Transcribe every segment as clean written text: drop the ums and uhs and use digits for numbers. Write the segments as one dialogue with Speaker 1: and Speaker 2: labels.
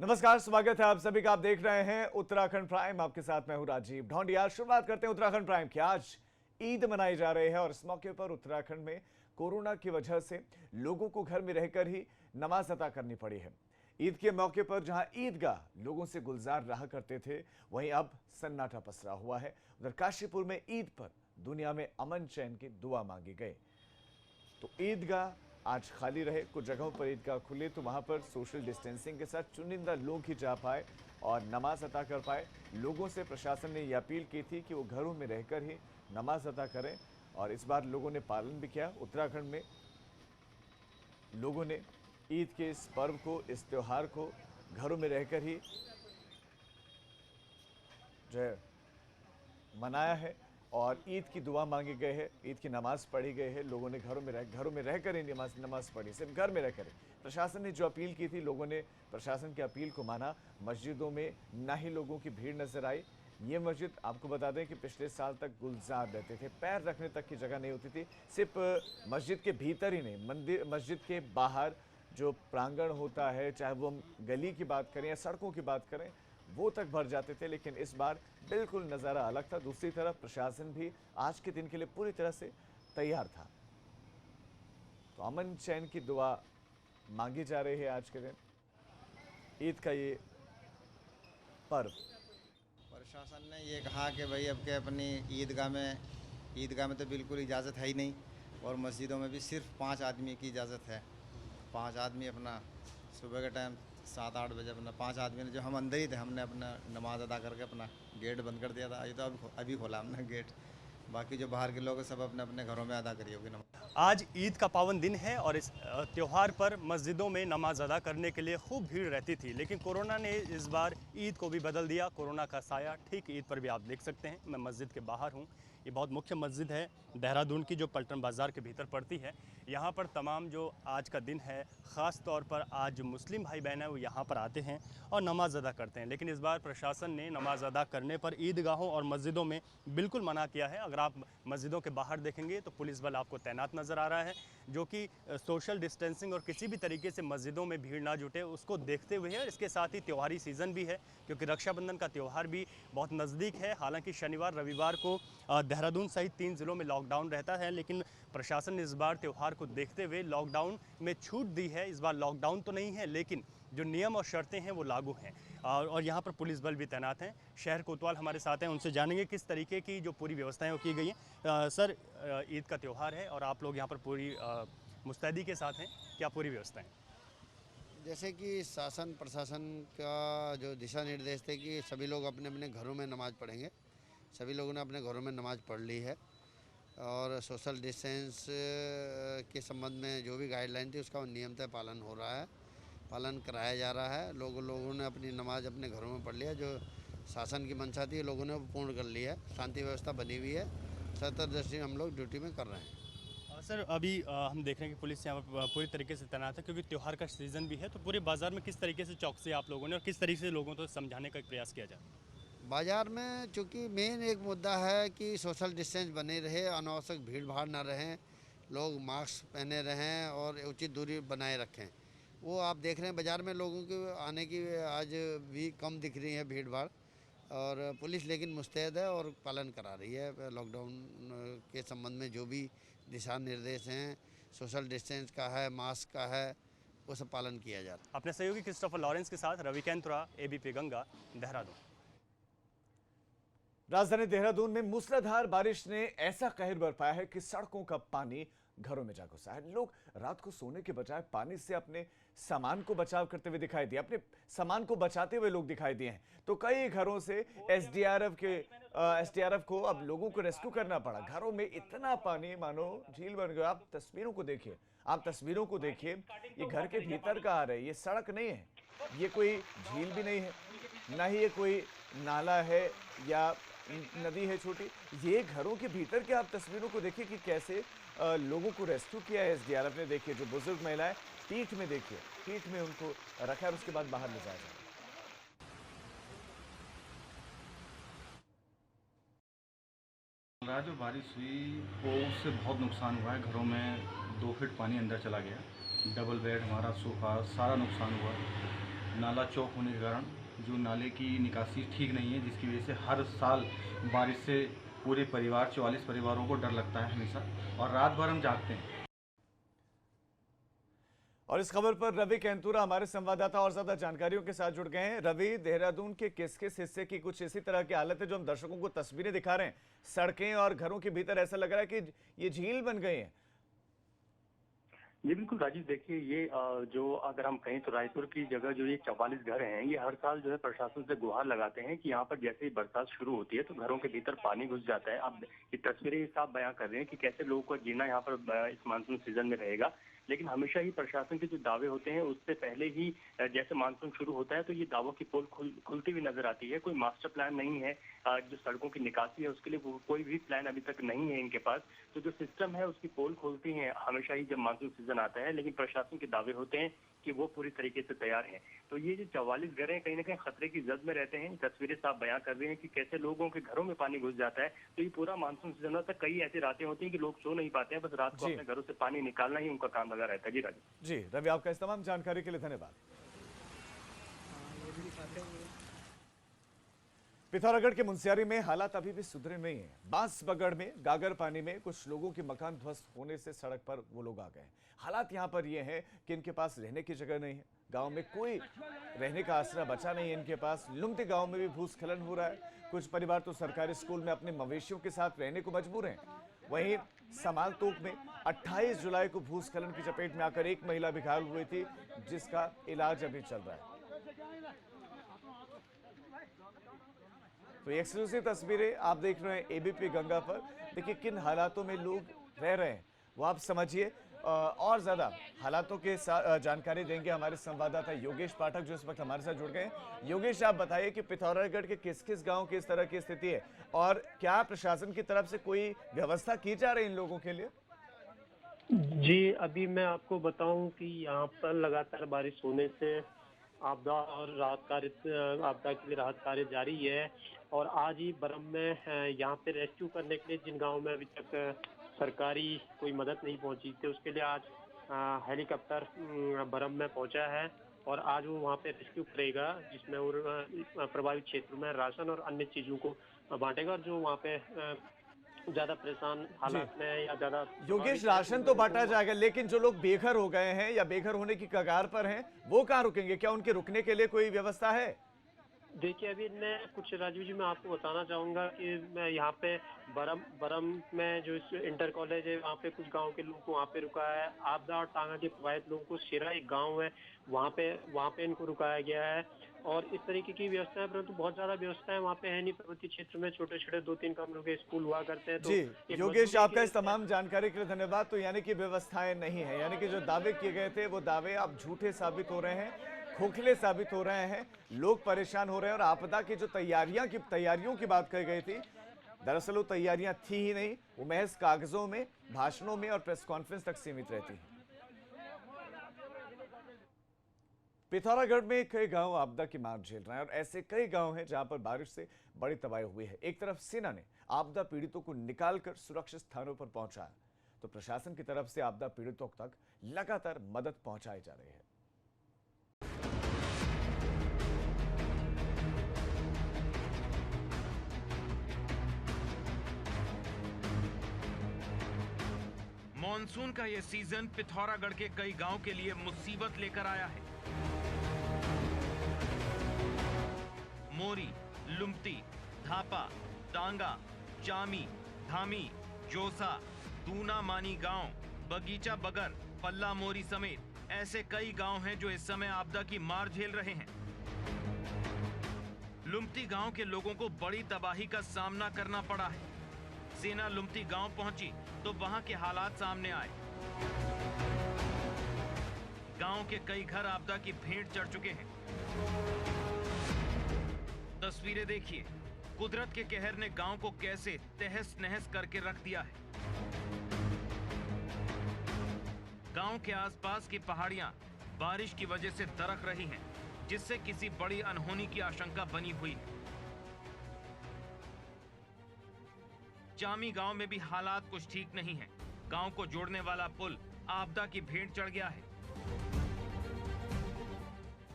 Speaker 1: नमस्कार, स्वागत है आप सभी का। आप देख रहे हैं उत्तराखंड प्राइम। आपके साथ मैं हूं राजीव ढोंडिया। शुरुआत करते हैं उत्तराखंड प्राइम की। आज ईद मनाई जा रही है और इस मौके पर उत्तराखंड में कोरोना की वजह से लोगों को घर में रहकर ही नमाज अदा करनी पड़ी है। ईद के मौके पर जहां ईदगाह लोगों से गुलजार रहा करते थे, वहीं अब सन्नाटा पसरा हुआ है। उधर काशीपुर में ईद पर दुनिया में अमन चैन की दुआ मांगी गई। तो ईदगाह आज खाली रहे। कुछ जगहों पर ईदगाह खुले तो वहां पर सोशल डिस्टेंसिंग के साथ चुनिंदा लोग ही जा पाए और नमाज अदा कर पाए। लोगों से प्रशासन ने यह अपील की थी कि वो घरों में रहकर ही नमाज अदा करें और इस बार लोगों ने पालन भी किया। उत्तराखंड में लोगों ने ईद के इस पर्व को, इस त्योहार को घरों में रहकर ही जो है मनाया है और ईद की दुआ मांगी गई है, ईद की नमाज पढ़ी गई है। लोगों ने घरों में रहकर ही नमाज पढ़ी, सिर्फ घर में रहकर। प्रशासन ने जो अपील की थी, लोगों ने प्रशासन की अपील को माना। मस्जिदों में ना ही लोगों की भीड़ नजर आई। ये मस्जिद आपको बता दें कि पिछले साल तक गुलजार रहते थे, पैर रखने तक की जगह नहीं होती थी। सिर्फ मस्जिद के भीतर ही नहीं, मस्जिद के बाहर जो प्रांगण होता है, चाहे वो हम गली की बात करें या सड़कों की बात करें, वो तक भर जाते थे। लेकिन इस बार बिल्कुल नज़ारा अलग था। दूसरी तरफ प्रशासन भी आज के दिन के लिए पूरी तरह से तैयार था। तो अमन चैन की दुआ मांगी जा रही है आज के दिन, ईद का ये पर्व।
Speaker 2: प्रशासन ने ये कहा कि भाई अब के अपनी ईदगाह में तो बिल्कुल इजाज़त है ही नहीं, और मस्जिदों में भी सिर्फ 5 आदमी की इजाज़त है। 5 आदमी अपना सुबह के टाइम 7-8 बजे अपना 5 आदमी ने, जो हम अंदर ही थे, हमने अपना नमाज अदा करके अपना गेट बंद कर दिया था। ये तो अभी खोला हमने गेट। बाकी जो बाहर के लोग हैं सब अपने अपने घरों में अदा करी होगी नमाज।
Speaker 3: आज ईद का पावन दिन है और इस त्यौहार पर मस्जिदों में नमाज अदा करने के लिए खूब भीड़ रहती थी, लेकिन कोरोना ने इस बार ईद को भी बदल दिया। कोरोना का साया ठीक ईद पर भी आप देख सकते हैं। मैं मस्जिद के बाहर हूँ। ये बहुत मुख्य मस्जिद है देहरादून की, जो पलटन बाज़ार के भीतर पड़ती है। यहाँ पर तमाम जो आज का दिन है, ख़ास तौर पर आज जो मुस्लिम भाई बहन हैं वो यहाँ पर आते हैं और नमाज अदा करते हैं। लेकिन इस बार प्रशासन ने नमाज अदा करने पर ईदगाहों और मस्जिदों में बिल्कुल मना किया है। अगर आप मस्जिदों के बाहर देखेंगे तो पुलिस बल आपको तैनात नज़र आ रहा है, जो कि सोशल डिस्टेंसिंग और किसी भी तरीके से मस्जिदों में भीड़ ना जुटे उसको देखते हुए है। इसके साथ ही त्योहारी सीज़न भी है, क्योंकि रक्षाबंधन का त्यौहार भी बहुत नज़दीक है। हालांकि शनिवार रविवार को देहरादून सहित 3 ज़िलों में लॉकडाउन रहता है, लेकिन प्रशासन ने इस बार त्यौहार को देखते हुए लॉकडाउन में छूट दी है। इस बार लॉकडाउन तो नहीं है, लेकिन जो नियम और शर्तें हैं वो लागू हैं और यहाँ पर पुलिस बल भी तैनात हैं। शहर कोतवाल हमारे साथ हैं, उनसे जानेंगे किस तरीके की जो पूरी व्यवस्थाएं वो की गई हैं। सर, ईद का त्यौहार है और आप लोग यहाँ पर पूरी मुस्तैदी के साथ हैं, क्या पूरी व्यवस्थाएं?
Speaker 4: जैसे कि शासन प्रशासन का जो दिशा निर्देश थे कि सभी लोग अपने अपने घरों में नमाज़ पढ़ेंगे, सभी लोगों ने अपने घरों में नमाज़ पढ़ ली है और सोशल डिस्टेंस के संबंध में जो भी गाइडलाइन थी उसका नियमतः पालन हो रहा है, पालन कराया जा रहा है। लोगों ने अपनी नमाज़ अपने घरों में पढ़ लिया। जो शासन की मंशा थी लोगों ने वो पूर्ण कर ली है। शांति व्यवस्था बनी हुई है। सतर्क दृष्टि हम लोग ड्यूटी में कर रहे हैं।
Speaker 3: सर, अभी हम देख रहे हैं कि पुलिस यहाँ पर पूरी तरीके से तैनात है, क्योंकि त्यौहार का सीज़न भी है। तो पूरे बाज़ार में किस तरीके से चौकसी आप लोगों ने और किस तरीके से लोगों को समझाने का एक प्रयास किया जाए?
Speaker 4: बाज़ार में चूँकि मेन एक मुद्दा है कि सोशल डिस्टेंस बने रहे, अनावश्यक भीड़ भाड़ ना रहें, लोग मास्क पहने रहें और उचित दूरी बनाए रखें। वो आप देख रहे हैं बाज़ार में लोगों के आने की आज भी कम दिख रही है भीड़ भाड़, और पुलिस लेकिन मुस्तैद है और पालन करा रही है। लॉकडाउन के संबंध में जो भी दिशा निर्देश हैं, सोशल डिस्टेंस का है, मास्क का है, वो सब पालन किया जा रहा है।
Speaker 3: अपने सहयोगी क्रिस्टोफर लॉरेंस के साथ रवि कैंतुरा, एबीपी गंगा, देहरादून।
Speaker 1: राजधानी देहरादून में मूसलाधार बारिश ने ऐसा कहर बरपाया है कि सड़कों का पानी घरों में जा घुसा है। लोग रात को सोने के बजाय पानी से अपने सामान को बचाव करते हुए दिखाई दिए, अपने सामान को बचाते हुए लोग दिखाई दिए हैं। तो कई घरों से एसडीआरएफ को अब लोगों को रेस्क्यू करना पड़ा। घरों में इतना पानी मानो झील बन गया। आप तस्वीरों को देखिए, ये घर के भीतर का आ रहा है, ये सड़क नहीं है, ये कोई झील भी नहीं है, ना ही ये कोई नाला है या नदी है छोटी। ये घरों के भीतर के आप तस्वीरों को देखिए कि कैसे लोगों को रेस्क्यू किया है एसडीआरएफ ने। देखिए जो बुजुर्ग महिलाएं पीठ में उनको रखा है, उसके बाद बाहर ले जाया जाए।
Speaker 5: जो बारिश हुई वो उससे बहुत नुकसान हुआ है। घरों में 2 फीट पानी अंदर चला गया। डबल बेड हमारा सोफा सारा नुकसान हुआ। नाला चौक होने के कारण जो नाले की निकासी ठीक नहीं है, जिसकी वजह से हर साल बारिश से पूरे परिवार 44 परिवारों को डर लगता है हमेशा, और रात भर हम जागते हैं।
Speaker 1: और इस खबर पर रवि कैंतुरा हमारे संवाददाता और ज्यादा जानकारियों के साथ जुड़ गए हैं। रवि, देहरादून के किस किस हिस्से की कुछ इसी तरह की हालत है जो हम दर्शकों को तस्वीरें दिखा रहे हैं? सड़कें और घरों के भीतर ऐसा लग रहा है कि ये झील बन गई है।
Speaker 6: जी बिल्कुल राजीव, देखिए ये जो अगर हम कहें तो रायपुर की जगह जो ये 44 घर हैं, ये हर साल जो है प्रशासन से गुहार लगाते हैं कि यहाँ पर जैसे ही बरसात शुरू होती है तो घरों के भीतर पानी घुस जाता है। अब ये तस्वीरें साफ बयां कर रहे हैं कि कैसे लोगों को जीना यहाँ पर इस मानसून सीजन में रहेगा। लेकिन हमेशा ही प्रशासन के जो दावे होते हैं उससे पहले ही जैसे मानसून शुरू होता है तो ये दावों की पोल खुलती हुई नजर आती है। कोई मास्टर प्लान नहीं है, जो सड़कों की निकासी है उसके लिए कोई भी प्लान अभी तक नहीं है इनके पास। तो जो सिस्टम है उसकी पोल खुलती है हमेशा ही जब मानसून सीजन आता है, लेकिन प्रशासन के दावे होते हैं कि वो पूरी तरीके से तैयार हैं। तो ये जो 44 घर हैं कहीं ना कहीं खतरे की जद में रहते हैं। तस्वीरें साफ बयां कर रहे हैं कि कैसे लोगों के घरों में पानी घुस जाता है। तो ये पूरा मानसून सीजन तक कई ऐसी रातें होती हैं कि लोग सो नहीं पाते हैं, बस रात को अपने घरों से पानी निकालना ही उनका काम लगा रहता है। जी राजू।
Speaker 1: जी रवि, आपका इस तमाम जानकारी के लिए धन्यवाद। पिथौरागढ़ के मुंसियारी में हालात अभी भी सुधरे नहीं है। बांसबगड़ में गागर पानी में कुछ लोगों के मकान ध्वस्त होने से सड़क पर वो लोग आ गए। हालात यहाँ पर ये हैं कि इनके पास रहने की जगह नहीं है। गांव में कोई रहने का आसरा बचा नहीं है इनके पास। लुमती गांव में भी भूस्खलन हो रहा है। कुछ परिवार तो सरकारी स्कूल में अपने मवेशियों के साथ रहने को मजबूर हैं। वहीं समालतोक में 28 जुलाई को भूस्खलन की चपेट में आकर एक महिला भी घायल हुई थी, जिसका इलाज अभी चल रहा है। तो ये एक्सक्लूसिव तस्वीरें आप देख रहे हैं एबीपी गंगा पर। देखिए किन हालातों में लोग रह रहे हैं वो आप समझिए। और ज्यादा हालातों के साथ जानकारी देंगे हमारे संवाददाता योगेश पाठक जो इस वक्त हमारे साथ जुड़ गए हैं। योगेश, आप बताइए कि पिथौरागढ़ के किस किस गांव की इस तरह की स्थिति है और क्या प्रशासन की तरफ से कोई व्यवस्था की जा रही है इन लोगों के लिए?
Speaker 6: जी अभी मैं आपको बताऊं कि यहाँ पर लगातार बारिश होने से आपदा के लिए राहत कार्य जारी है। और आज ही बरम में यहाँ पे रेस्क्यू करने के लिए जिन गांवों में अभी तक सरकारी कोई मदद नहीं पहुंची थी उसके लिए आज हेलीकॉप्टर बरम में पहुंचा है और आज वो वहाँ पे रेस्क्यू करेगा, जिसमें और प्रभावित क्षेत्रों में राशन और अन्य चीजों को बांटेगा। और जो वहाँ पे ज्यादा परेशान हालात में या ज्यादा
Speaker 1: योगेश, राशन तो बांटा जाएगा, लेकिन जो लोग बेघर हो गए हैं या बेघर होने की कगार पर हैं वो कहाँ रुकेंगे? क्या उनके रुकने के लिए कोई व्यवस्था है?
Speaker 6: देखिए अभी मैं कुछ राजीव जी मैं आपको बताना चाहूंगा कि मैं यहाँ पे बरम में जो इंटर कॉलेज है वहाँ पे कुछ गांव के लोगों को वहाँ पे रुका है। आपदा और टांगा के प्रभावित लोगों को शेरा एक गांव है वहाँ पे इनको रुकाया गया है। और इस तरीके की व्यवस्था है, परंतु बहुत ज्यादा व्यवस्था है वहाँ पे है नहीं। पर्वतीय क्षेत्र में छोटे छोटे 2-3 कमरों के स्कूल हुआ करते हैं। तो
Speaker 1: जी योगेश, आपका इस तमाम जानकारी के लिए धन्यवाद। तो यानी कि व्यवस्थाएं नहीं है, यानी कि जो दावे किए गए थे वो दावे अब झूठे साबित हो रहे हैं, खोखले साबित हो रहे हैं। लोग परेशान हो रहे हैं और आपदा की जो तैयारियों की बात कही गई थी, दरअसल वो तैयारियां थी ही नहीं, वो महज कागजों में, भाषणों में और प्रेस कॉन्फ्रेंस तक सीमित रहती है। पिथौरागढ़ में कई गांव आपदा की मार झेल रहे हैं और ऐसे कई गांव हैं जहां पर बारिश से बड़ी तबाही हुई है। एक तरफ सेना ने आपदा पीड़ितों को निकालकर सुरक्षित स्थानों पर पहुंचाया, तो प्रशासन की तरफ से आपदा पीड़ितों तक लगातार मदद पहुंचाई जा रही है।
Speaker 7: मॉनसून का यह सीजन पिथौरागढ़ के कई गांव के लिए मुसीबत लेकर आया है। मोरी, लुमती, धापा, टांगा, चामी, धामी, जोसा, दूना मानी गांव, बगीचा बगर, पल्ला मोरी समेत ऐसे कई गांव हैं जो इस समय आपदा की मार झेल रहे हैं। लुमती गांव के लोगों को बड़ी तबाही का सामना करना पड़ा है। सेना लुमती गांव पहुंची तो वहां के हालात सामने आए। गांव के कई घर आपदा की भेंट चढ़ चुके हैं। तस्वीरें देखिए, कुदरत के कहर ने गांव को कैसे तहस नहस करके रख दिया है। गांव के आसपास की पहाड़ियां बारिश की वजह से दरक रही हैं, जिससे किसी बड़ी अनहोनी की आशंका बनी हुई है। चामी गांव में भी हालात कुछ ठीक नहीं है। गांव को जोड़ने वाला पुल आपदा की भेंट चढ़ गया है,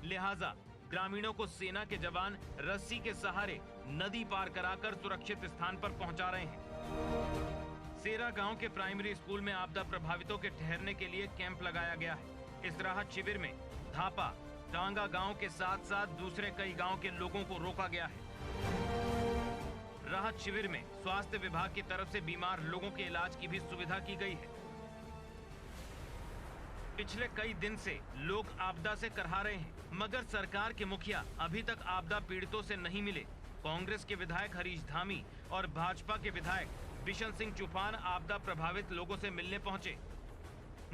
Speaker 7: लिहाजा ग्रामीणों को सेना के जवान रस्सी के सहारे नदी पार कराकर सुरक्षित स्थान पर पहुंचा रहे हैं। सेरा गांव के प्राइमरी स्कूल में आपदा प्रभावितों के ठहरने के लिए कैंप लगाया गया है। इस राहत शिविर में धापा, टांगा गांव के साथ साथ दूसरे कई गांव के लोगों को रोका गया है। राहत शिविर में स्वास्थ्य विभाग की तरफ से बीमार लोगों के इलाज की भी सुविधा की गई है। पिछले कई दिन से लोग आपदा से करहा रहे हैं, मगर सरकार के मुखिया अभी तक आपदा पीड़ितों से नहीं मिले। कांग्रेस के विधायक हरीश धामी और भाजपा के विधायक बिशन सिंह चौहान आपदा प्रभावित लोगों से मिलने पहुंचे,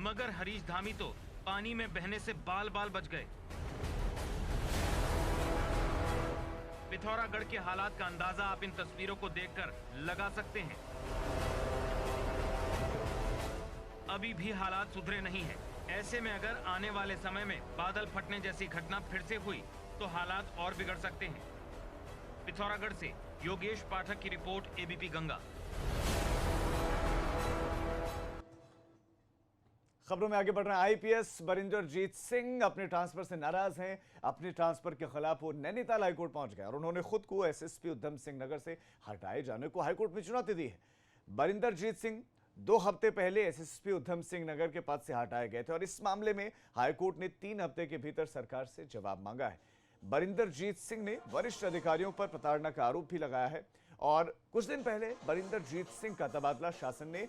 Speaker 7: मगर हरीश धामी तो पानी में बहने से बाल बाल बच गए। पिथौरागढ़ के हालात का अंदाजा आप इन तस्वीरों को देखकर लगा सकते हैं। अभी भी हालात सुधरे नहीं हैं। ऐसे में अगर आने वाले समय में बादल फटने जैसी घटना फिर से हुई तो हालात और बिगड़ सकते हैं। पिथौरागढ़ से योगेश पाठक की रिपोर्ट, एबीपी गंगा।
Speaker 1: खबरों में आगे बढ़ रहे हैं। आईपीएस बरिंदरजीत सिंह अपने ट्रांसफर से नाराज हैं। अपने ट्रांसफर के खिलाफ वो नैनीताल हाईकोर्ट पहुंच गए और उन्होंने खुद को एसएसपी उधम सिंह नगर से हटाए जाने को हाईकोर्ट में चुनौती दी है। बरिंदरजीत सिंह 2 हफ्ते पहले एसएसपी उधम सिंह नगर के पद से हटाए गए थे और इस मामले में हाईकोर्ट ने 3 हफ्ते के भीतर सरकार से जवाब मांगा है। बरिंदरजीत सिंह ने वरिष्ठ अधिकारियों पर प्रताड़ना का आरोप भी लगाया है और कुछ दिन पहले बरिंदरजीत सिंह का तबादला शासन ने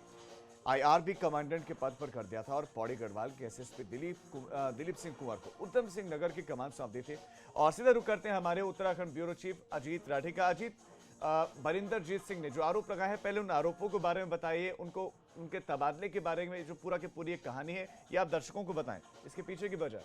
Speaker 1: आईआरबी कमांडेंट के पद पर कर दिया था और पौड़ी गढ़वाल के एसएसपी दिलीप सिंह कुंवर को उधम सिंह नगर की कमान सौंप दी थी। और सीधा रुख करते हैं हमारे उत्तराखंड ब्यूरो चीफ अजीत राठी का। अजीत, बरिंदरजीत सिंह ने जो आरोप लगाए हैं, पहले उन आरोपों के बारे में बताइए, उनको उनके तबादले के बारे में जो पूरा की पूरी एक कहानी है ये आप दर्शकों को बताएं, इसके पीछे की वजह।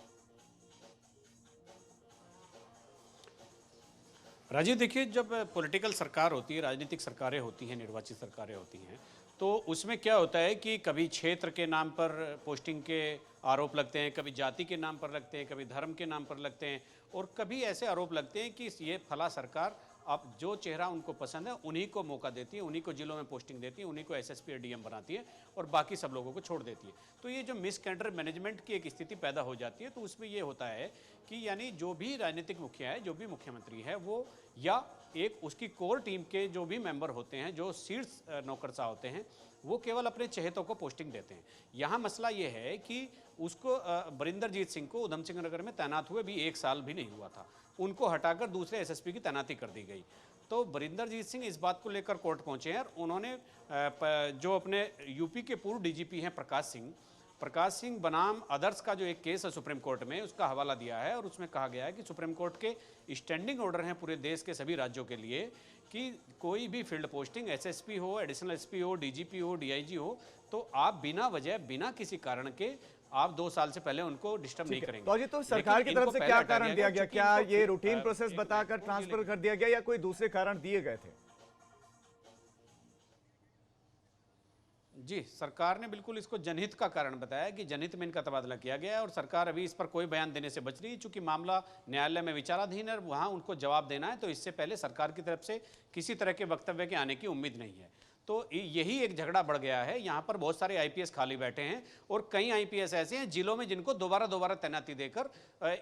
Speaker 8: राजीव, देखिए, जब पॉलिटिकल सरकार होती है, राजनीतिक सरकारें होती हैं, निर्वाचित सरकारें होती हैं, तो उसमें क्या होता है कि कभी क्षेत्र के नाम पर पोस्टिंग के आरोप लगते हैं, कभी जाति के नाम पर लगते हैं, कभी धर्म के नाम पर लगते हैं और कभी ऐसे आरोप लगते हैं कि ये फला सरकार अब जो चेहरा उनको पसंद है उन्हीं को मौका देती है, उन्हीं को जिलों में पोस्टिंग देती है, उन्हीं को एसएसपी और डीएम बनाती है और बाकी सब लोगों को छोड़ देती है। तो ये जो मिस कैडर मैनेजमेंट की एक स्थिति पैदा हो जाती है, तो उसमें ये होता है कि यानी जो भी राजनीतिक मुखिया है, जो भी मुख्यमंत्री है, वो या एक उसकी कोर टीम के जो भी मेंबर होते हैं, जो शीर्ष नौकरशाह होते हैं, वो केवल अपने चहेतों को पोस्टिंग देते हैं। यहाँ मसला ये है कि उसको बरिंदरजीत सिंह को उधम सिंह नगर में तैनात हुए भी 1 साल भी नहीं हुआ था, उनको हटाकर दूसरे एसएसपी की तैनाती कर दी गई। तो बरिंदरजीत सिंह इस बात को लेकर कोर्ट पहुंचे हैं और उन्होंने जो अपने यूपी के पूर्व डीजीपी हैं प्रकाश सिंह बनाम अदर्स का जो एक केस है सुप्रीम कोर्ट में, उसका हवाला दिया है और उसमें कहा गया है कि सुप्रीम कोर्ट के स्टैंडिंग ऑर्डर हैं पूरे देश के सभी राज्यों के लिए कि कोई भी फील्ड पोस्टिंग एसएसपी हो, एडिशनल एसपी हो, डीजीपी हो, डीआईजी हो, तो आप बिना वजह, बिना किसी कारण के आप 2 साल से पहले उनको डिस्टर्ब नहीं करेंगे।
Speaker 1: तो जी, तो सरकार की तरफ से क्या कारण दिया गया? क्या ये रूटीन प्रोसेस बताकर ट्रांसफर कर दिया गया या कोई दूसरे कारण दिए गए थे?
Speaker 8: जी, सरकार ने बिल्कुल इसको जनहित का कारण बताया कि जनहित में इनका तबादला किया गया है और सरकार अभी इस पर कोई बयान देने से बच रही है, चूंकि मामला न्यायालय में विचाराधीन है और वहां उनको जवाब देना है, तो इससे पहले सरकार की तरफ से किसी तरह के वक्तव्य के आने की उम्मीद नहीं है। तो यही एक झगड़ा बढ़ गया है। यहाँ पर बहुत सारे आईपीएस खाली बैठे हैं और कई आईपीएस ऐसे हैं जिलों में जिनको दोबारा तैनाती देकर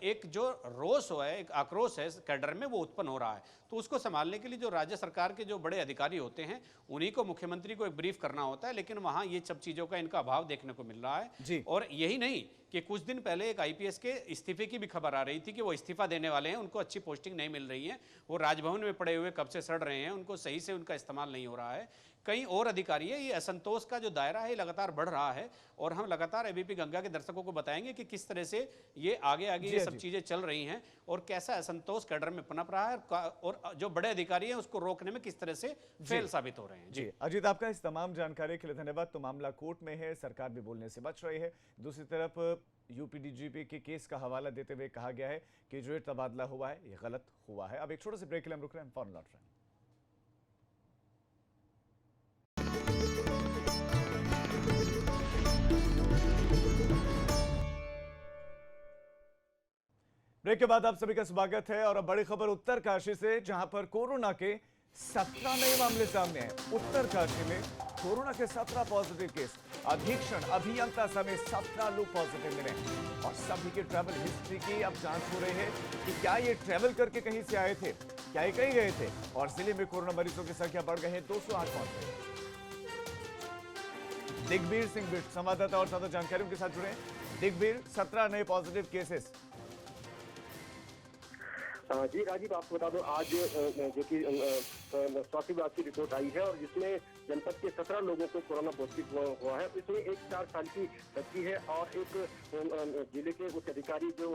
Speaker 8: एक जो रोष है, एक आक्रोश है कैडर में, वो उत्पन्न हो रहा है। तो उसको संभालने के लिए जो राज्य सरकार के जो बड़े अधिकारी होते हैं उन्हीं को मुख्यमंत्री को एक ब्रीफ करना होता है, लेकिन वहाँ ये सब चीज़ों का इनका अभाव देखने को मिल रहा है। और यही नहीं कि कुछ दिन पहले एक आईपीएस के इस्तीफे की भी खबर आ रही थी कि वो इस्तीफा देने वाले हैं, उनको अच्छी पोस्टिंग नहीं मिल रही है, वो राजभवन में पड़े हुए कब से सड़ रहे हैं, उनको सही से उनका इस्तेमाल नहीं हो रहा है। कई और अधिकारी है, ये असंतोष का जो दायरा है लगातार बढ़ रहा है और हम लगातार एबीपी गंगा के दर्शकों को बताएंगे कि किस तरह से ये आगे ये सब चीजें चल रही हैं और कैसा असंतोष कैडर में पनप रहा है और जो बड़े अधिकारी हैं उसको रोकने में किस तरह से फेल साबित हो रहे हैं।
Speaker 1: जी अजीत, आपका इस तमाम जानकारी के लिए धन्यवाद। तो मामला कोर्ट में है, सरकार भी बोलने से बच रही है। दूसरी तरफ यूपी डीजीपी के केस का हवाला देते हुए कहा गया है कि जो तबादला हुआ है ये गलत हुआ है। अब एक छोटे से ब्रेक के लिए हम रुक रहे हैं, फौरन लौट रहे हैं। ब्रेक के बाद आप सभी का स्वागत है और अब बड़ी खबर उत्तरकाशी से, जहां पर कोरोना के 17 नए मामले सामने आए। उत्तरकाशी में कोरोना के 17 पॉजिटिव केस। अधीक्षण अभियंता समेत 17 लोग पॉजिटिव मिले और सभी की ट्रैवल हिस्ट्री की अब जांच हो रही है कि क्या ये ट्रैवल करके कहीं से आए थे, क्या ये कहीं गए थे। और जिले में कोरोना मरीजों की संख्या बढ़ गई है, 208 पहुंच गई। दिग्वीर सिंह बिष्ट संवाददाता और ज्यादा जानकारियों के साथ जुड़े। दिग्वीर, 17 नए पॉजिटिव केसेस।
Speaker 9: जी राजीव, आपको बता दो आज जो कि स्वास्थ्य विभाग की रिपोर्ट आई है और जिसमें जनपद के 17 लोगों को कोरोना पॉजिटिव हुआ है। इसमें एक 4 साल की बच्ची है और एक जिले के उच्च अधिकारी जो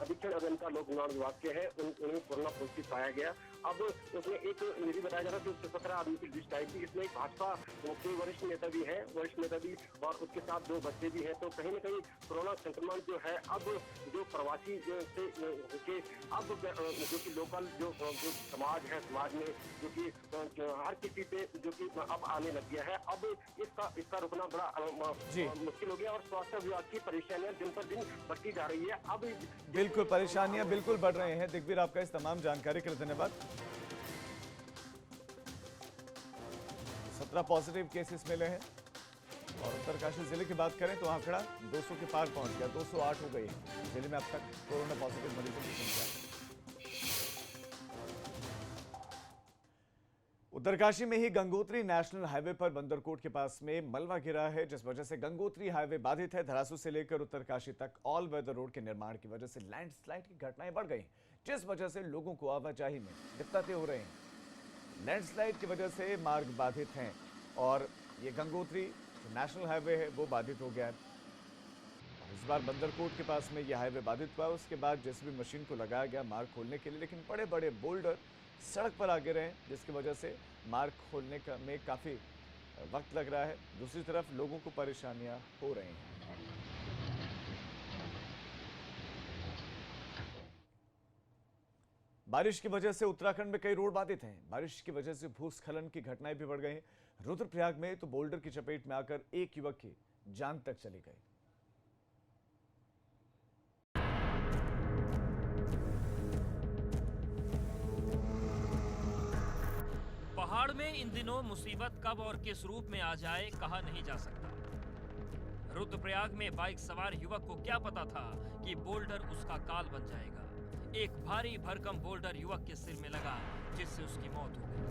Speaker 9: अधीक्षण अभियंता लोक निर्माण विभाग के हैं, उन्हें कोरोना पॉजिटिव पाया गया। अब उसमें एक ये भी बताया जा रहा है कि 17 आदमी की लिस्ट आई थी। इसमें एक भाजपा के वरिष्ठ नेता भी है, और उसके साथ 2 बच्चे भी हैं। तो कहीं न कहीं कोरोना संक्रमण जो है अब जो प्रवासी से होके अब जो कि लोकल जो समाज है, समाज में जो कि हर किसी पे जो कि अब आने लग गया है। अब इसका रुकना बड़ा मुश्किल हो गया और स्वास्थ्य विभाग की परेशानियां दिन पर दिन बढ़ती जा रही है। अब
Speaker 1: बिल्कुल परेशानियां बिल्कुल बढ़ रही हैं। दिग्वीर, आपका इस तमाम जानकारी के लिए धन्यवाद। 17 पॉजिटिव केसेस मिले हैं और उत्तरकाशी जिले की बात करें तो आंकड़ा 200 के पार पहुंच गया, 208 हो गई है जिले में अब तक कोरोना पॉजिटिव मरीजों की संख्या। उत्तरकाशी में ही गंगोत्री नेशनल हाईवे पर बंदरकोट के पास में मलबा गिरा है, जिस वजह से गंगोत्री हाईवे बाधित है। धरासू से लेकर उत्तरकाशी तक ऑल वेदर रोड के निर्माण की वजह से लैंडस्लाइड की घटनाएं बढ़ गई, जिस वजह से लोगों को आवाजाही में दिक्कतें हो रही हैं। लैंडस्लाइड की वजह से मार्ग बाधित हैं और ये गंगोत्री नेशनल हाईवे है वो बाधित हो गया है। इस बार बंदरकोट के पास में यह हाईवे बाधित हुआ, उसके बाद जेसीबी मशीन को लगाया गया मार्ग खोलने के लिए, लेकिन बड़े बड़े बोल्डर सड़क पर आगे रहे, जिसकी वजह से मार्ग खोलने में काफ़ी वक्त लग रहा है। दूसरी तरफ लोगों को परेशानियां हो रही हैं। बारिश की वजह से उत्तराखंड में कई रोड बाधित हैं। बारिश की वजह से भूस्खलन की घटनाएं भी बढ़ गई हैं। रुद्रप्रयाग में तो बोल्डर की चपेट में आकर एक युवक की जान तक चली गई।
Speaker 10: पहाड़ में इन दिनों मुसीबत कब और किस रूप में आ जाए कहा नहीं जा सकता। रुद्रप्रयाग में बाइक सवार युवक को क्या पता था कि बोल्डर उसका काल बन जाएगा। एक भारी भरकम बोल्डर युवक के सिर में लगा, जिससे उसकी मौत हो गई।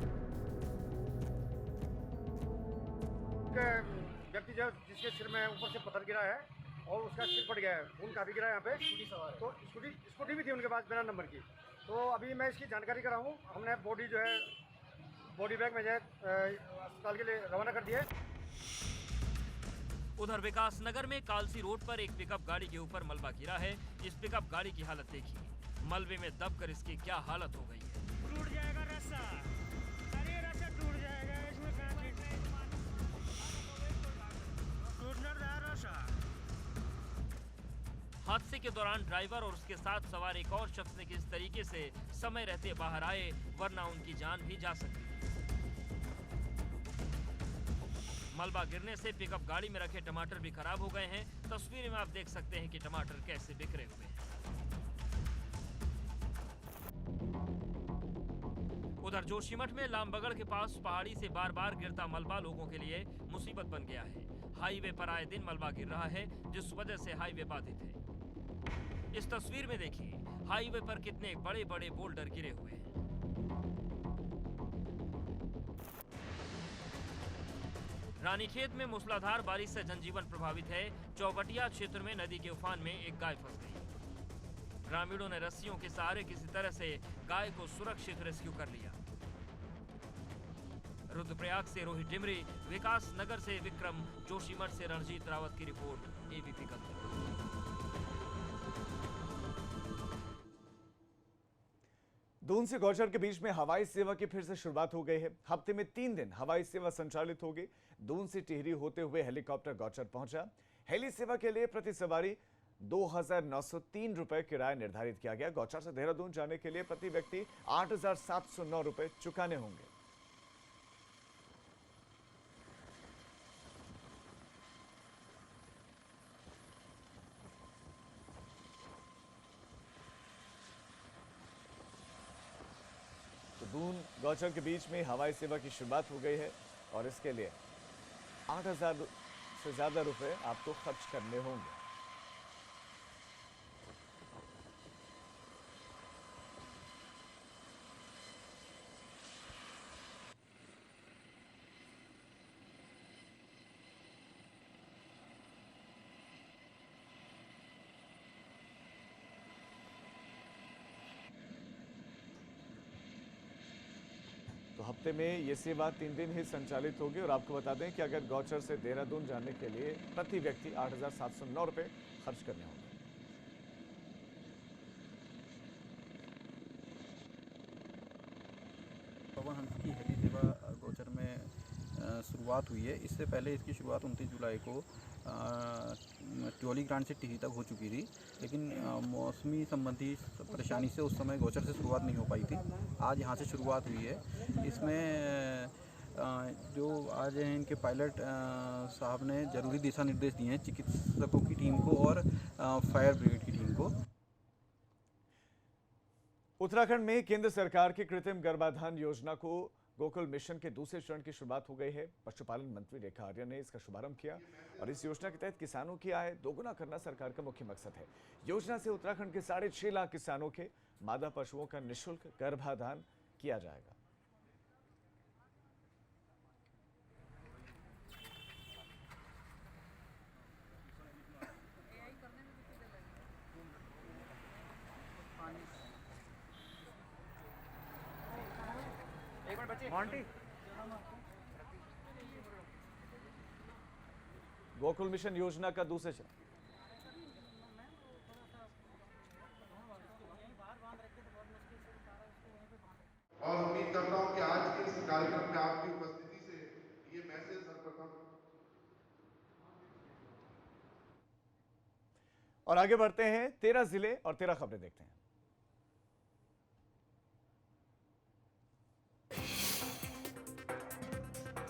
Speaker 11: व्यक्ति जो जिसके सिर में ऊपर से पत्थर गिरा है और उसका सिर फट गया है, खून काफी गिरा है। यहाँ पे तो स्कूटी भी थी उनके पास बिना नंबर की। तो अभी मैं इसकी जानकारी कर रहा हूँ। हमने बॉडी जो है बॉडी बैग में जो है अस्पताल के लिए रवाना कर दिया है।
Speaker 10: उधर विकास नगर में कालसी रोड पर एक पिकअप गाड़ी के ऊपर मलबा गिरा है। इस पिकअप गाड़ी की हालत देखिए, मलबे में दबकर इसकी क्या हालत हो गई है।
Speaker 12: टूट जाएगा रास्ता, अरे रास्ता टूट जाएगा, इसमें टूटना रास्ता।
Speaker 10: हादसे के दौरान ड्राइवर और उसके साथ सवार एक और शख्स ने किस तरीके से समय रहते बाहर आए, वरना उनकी जान भी जा सकती। मलबा गिरने से पिकअप गाड़ी में रखे टमाटर भी खराब हो गए हैं। तस्वीर में आप देख सकते हैं कि टमाटर कैसे बिखरे हुए हैं। उधर जोशीमठ में लामबगड़ के पास पहाड़ी से बार बार गिरता मलबा लोगों के लिए मुसीबत बन गया है। हाईवे पर आए दिन मलबा गिर रहा है, जिस वजह से हाईवे बाधित है। इस तस्वीर में देखिए हाईवे पर कितने बड़े बड़े बोल्डर गिरे हुए हैं। रानीखेत में मूसलाधार बारिश से जनजीवन प्रभावित है। चौबटिया क्षेत्र में नदी के उफान में एक गाय फंस गई। ग्रामीणों ने रस्सियों के सहारे किसी तरह से गाय को सुरक्षित रेस्क्यू कर लिया। रुद्रप्रयाग से रोहित डिमरी, विकास नगर से विक्रम, जोशीमठ से रणजीत रावत की रिपोर्ट, एबीपी कलकत्ता।
Speaker 1: दून से गौचर के बीच में हवाई सेवा की फिर से शुरुआत हो गई है। हफ्ते में 3 दिन हवाई सेवा संचालित होगी। दून से टिहरी होते हुए हेलीकॉप्टर गौचर पहुंचा। हेली सेवा के लिए प्रति सवारी 2,903 रुपए किराया निर्धारित किया गया। गौचर से देहरादून जाने के लिए प्रति व्यक्ति 8,709 रुपए चुकाने होंगे। दून गौचर के बीच में हवाई सेवा की शुरुआत हो गई है और इसके लिए 8,000 से ज़्यादा रुपए आपको खर्च करने होंगे। तो हफ्ते में ये सेवा 3 दिन ही संचालित होगी और आपको बता दें कि अगर गौचर से देहरादून जाने के लिए प्रति व्यक्ति 8,709 रुपए खर्च करने होंगे।
Speaker 13: पवन हंस की हेली सेवा गौचर में शुरुआत हुई है। इससे पहले इसकी शुरुआत 29 जुलाई को ट्योली ग्रांट से टिहरी तक हो चुकी थी, लेकिन मौसमी संबंधी परेशानी से उस समय गौचर से शुरुआत नहीं हो पाई थी। आज यहाँ से शुरुआत हुई है। इसमें जो आज हैं इनके पायलट साहब ने ज़रूरी दिशा निर्देश दिए हैं चिकित्सकों की टीम को और फायर ब्रिगेड की टीम को।
Speaker 1: उत्तराखंड में केंद्र सरकार की कृत्रिम गर्भाधान योजना को गोकुल मिशन के दूसरे चरण की शुरुआत हो गई है। पशुपालन मंत्री रेखा आर्य ने इसका शुभारंभ किया और इस योजना के तहत किसानों की आय दोगुना करना सरकार का मुख्य मकसद है। योजना से उत्तराखंड के 6.5 लाख किसानों के मादा पशुओं का निःशुल्क गर्भाधान किया जाएगा। गोकुल मिशन योजना का दूसरे चरण।
Speaker 14: और उम्मीद करता हूं कि आज के इस कार्यक्रम में आपकी उपस्थिति से ये मैसेज सर्वप्रथम।
Speaker 1: और आगे बढ़ते हैं, 13 जिले और 13 खबरें देखते हैं।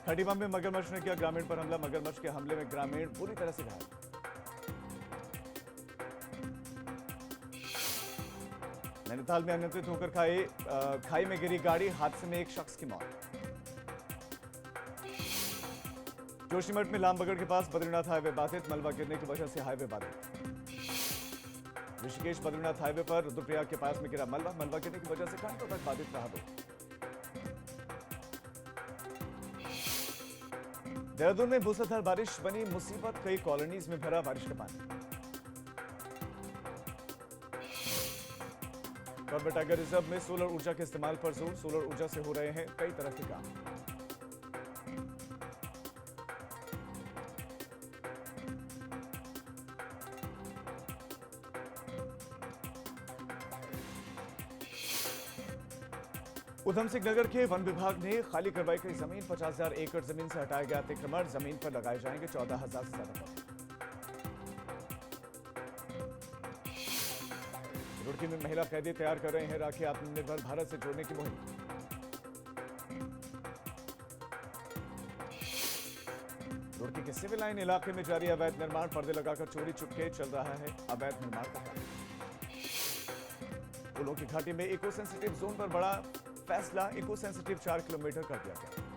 Speaker 1: खटीमा में मगरमच्छ ने किया ग्रामीण पर हमला। मगरमच्छ के हमले में ग्रामीण बुरी तरह से घायल। नैनीताल में अनियंत्रित होकर खाई में गिरी गाड़ी, हादसे में एक शख्स की मौत। जोशीमठ में लामबगड़ के पास बद्रीनाथ हाईवे बाधित, मलबा गिरने की वजह से हाईवे बाधित। ऋषिकेश बद्रीनाथ हाईवे पर रुद्रप्रयाग के पास में गिरा मलबा गिरने की वजह से घंटों तक बाधित रहा रोड। देहरादून में मूसलाधार बारिश बनी मुसीबत, कई कॉलोनीज में भरा बारिश का पानी। कॉर्बेट टाइगर रिजर्व में सोलर ऊर्जा के इस्तेमाल पर जोर, सोलर ऊर्जा से हो रहे हैं कई तरह के काम। उधम सिंह नगर के वन विभाग ने खाली करवाई गई जमीन, 50,000 एकड़ जमीन से हटाया गया अतिक्रमण। जमीन पर लगाए जाएंगे 14,000 से ज्यादा पौधे। रुड़की में महिला कैदी तैयार कर रहे हैं राखी आत्मनिर्भर भारत से जोड़ने की मुहिम। रुड़की के सिविल लाइन इलाके में जारी अवैध निर्माण, पर्दे लगाकर चोरी चुपके चल रहा है अवैध निर्माण का काम। फूलों की घाटी में इको सेंसिटिव जोन पर बड़ा फैसला, इको सेंसिटिव 4 किलोमीटर कर दिया गया।